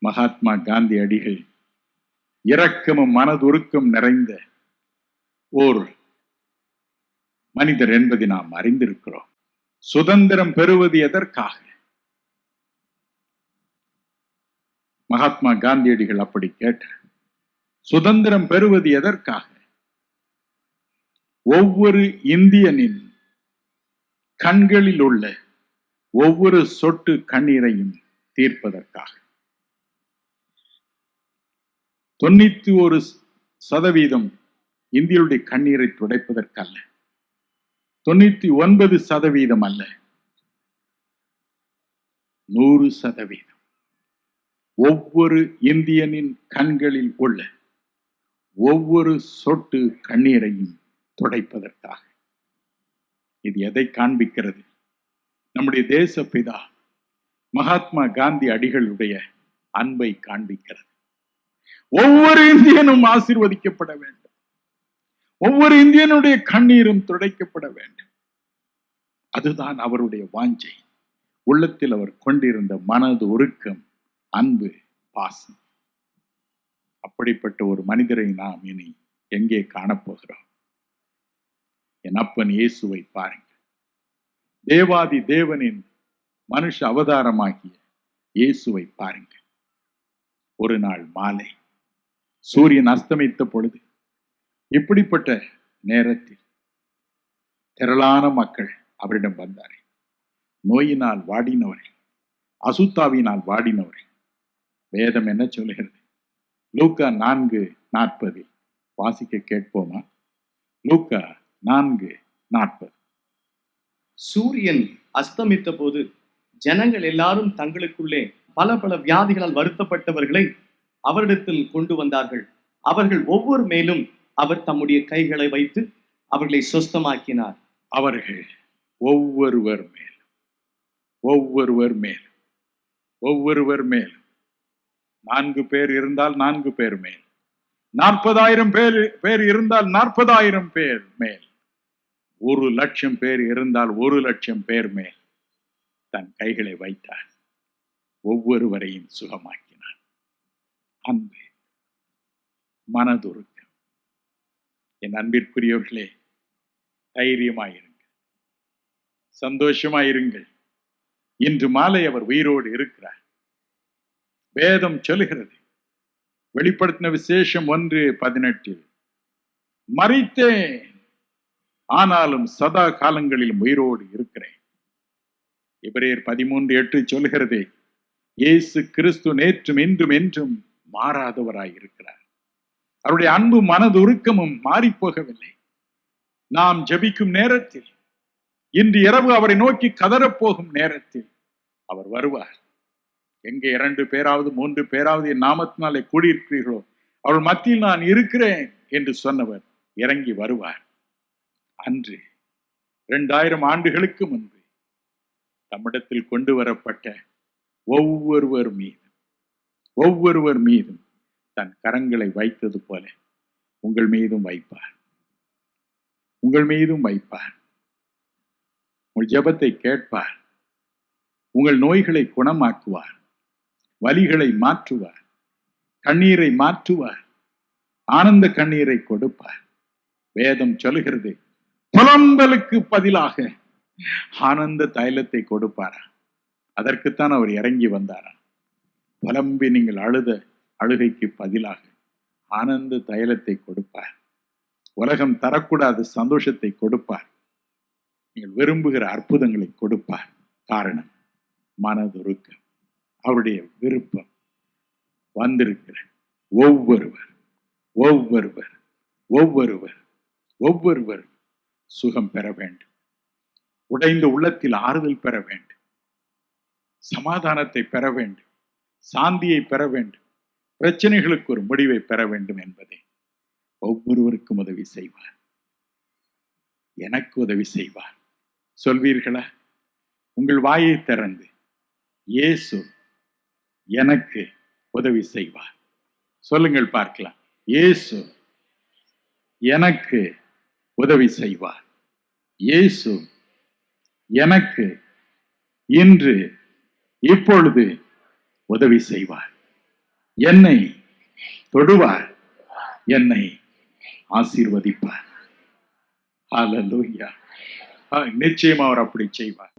மகாத்மா காந்தி அடிகள் இரக்கமும் மனதுருக்கம் நிறைந்த ஓர் மனிதர் என்பதை நாம் அறிந்திருக்கிறோம். சுதந்திரம் பெறுவது எதற்காக? மகாத்மா காந்தியடிகள் அப்படி கேட்டார். சுதந்திரம் பெறுவது எதற்காக? ஒவ்வொரு இந்தியனின் கண்களில் உள்ள ஒவ்வொரு சொட்டு கண்ணீரையும் தீர்ப்பதற்காக. 91% இந்தியருடைய கண்ணீரை துடைப்பதற்கல்ல, 99% அல்ல, 100%. ஒவ்வொரு இந்தியனின் கண்களில் உள்ள ஒவ்வொரு சொட்டு கண்ணீரையும் துடைப்பதற்காக. இது எதை காண்பிக்கிறது? நம்முடைய தேசப்பிதா மகாத்மா காந்தி அடிகளுடைய அன்பை காண்பிக்கிறது. ஒவ்வொரு இந்தியனும் ஆசீர்வதிக்கப்பட வேண்டும். ஒவ்வொரு இந்தியனுடைய கண்ணீரும் துடைக்கப்பட வேண்டும். அதுதான் அவருடைய வாஞ்சை. உள்ளத்தில் அவர் கொண்டிருந்த மனது உருக்கம், அன்பு, பாசம். அப்படிப்பட்ட ஒரு மனிதரை நாம் இனி எங்கே காணப்போகிறோம்? என் அப்பன் இயேசுவை பாருங்கள். தேவாதி தேவனின் மனுஷ அவதாரமாகிய இயேசுவை பாருங்கள். ஒரு நாள் மாலை சூரியன் அஸ்தமித்த பொழுது, இப்படிப்பட்ட நேரத்தில் திரளான மக்கள் அவரிடம் வந்தார்கள். நோயினால் வாடினவர்கள், அசுத்தாவினால் வாடினவர்கள். வேதம் என்ன சொல்கிறது? லூக்கா 4:40 வாசிக்க கேட்போமா? லூக்கா 4:40. சூரியன் அஸ்தமித்த போது ஜனங்கள் எல்லாரும் தங்களுக்குள்ளே பல பல வியாதிகளால் வருத்தப்பட்டவர்களை அவரிடத்தில் கொண்டு வந்தார்கள். அவர்கள் ஒவ்வொரு மேலும் அவர் தம்முடைய கைகளை வைத்து அவர்களை சொஸ்தமாக்கினார். அவர்கள் ஒவ்வொருவர் மேல் 4 பேர் இருந்தால் 4 பேர் மேல், 40,000 பேர் இருந்தால் 40,000 பேர் மேல், 1,00,000 பேர் இருந்தால் 1,00,000 பேர் மேல் தன் கைகளை வைத்தார். ஒவ்வொருவரையும் சுகமாக்கினார். அன்பு, மனதுருக்கம். என் அன்பிற்குரியவர்களே, தைரியமாயிருங்கள், சந்தோஷமாயிருங்கள். இன்று மாலை அவர் உயிரோடு இருக்கிறார். வேதம் சொல்லுகிறது, வெளிப்படுத்தின விசேஷம் 1:18, மரித்தேன் ஆனாலும் சதா காலங்களிலும் உயிரோடு இருக்கிறேன். எபிரேயர் 13:8 சொல்கிறது, இயேசு கிறிஸ்து நேற்றும் இன்றும் என்றும் மாறாதவராய் இருக்கிறார். அவருடைய அன்பு மனது உருக்கமும் மாறி போகவில்லை. நாம் ஜெபிக்கும் நேரத்தில், இன்று இரவு அவரை நோக்கி கதறப்போகும் நேரத்தில் அவர் வருவார். எங்கே 2 பேராவது 3 பேராவது என் நாமத்தினாலே கூடியிருக்கிறீர்களோ அவள் மத்தியில் நான் இருக்கிறேன் என்று சொன்னவர் இறங்கி வருவார். அன்று 2000 ஆண்டுகளுக்கு முன்பு தம்மிடத்தில் கொண்டு வரப்பட்ட ஒவ்வொருவர் மீதும் தன் கரங்களை வைத்தது போல உங்கள் மீதும் வைப்பார். உங்கள் ஜெபத்தை கேட்பார். உங்கள் நோய்களை குணமாக்குவார். வலிகளை மாற்றுவார். கண்ணீரை மாற்றுவார். ஆனந்த கண்ணீரை கொடுப்பார். வேதம் சொல்கிறது, புலம்பலுக்கு பதிலாக ஆனந்த தைலத்தை கொடுப்பாரா? அதற்குத்தான் அவர் இறங்கி வந்தாரா? புலம்பி நீங்கள் அழுத அழுகைக்கு பதிலாக ஆனந்த தைலத்தை கொடுப்பார். உலகம் தரக்கூடாத சந்தோஷத்தை கொடுப்பார். நீங்கள் விரும்புகிற அற்புதங்களை கொடுப்பார். காரணம் மனதுருக்கம், அவருடைய விருப்பம். வந்திருக்கிற ஒவ்வொருவர் சுகம் பெற வேண்டும். உடைந்த உள்ளத்தில் ஆறுதல் பெற வேண்டும். சமாதானத்தை பெற வேண்டும். சாந்தியை பெற வேண்டும். பிரச்சனைகளுக்கு ஒரு முடிவை பெற வேண்டும் என்பதை ஒவ்வொருவருக்கும் உதவி செய்வார். எனக்கு உதவி செய்வார். சொல்வீர்களா? உங்கள் வாயை திறந்து, இயேசு எனக்கு உதவி செய்வார். சொல்லுங்கள் பார்க்கலாம். இயேசு எனக்கு உதவி செய்வார். இயேசு எனக்கு இன்று இப்பொழுது உதவி செய்வார். என்னை தொடுவார், என்னை ஆசீர்வதிப்பார். ஹல்லேலூயா. நிச்சயமா அவர் அப்படி செய்வார்.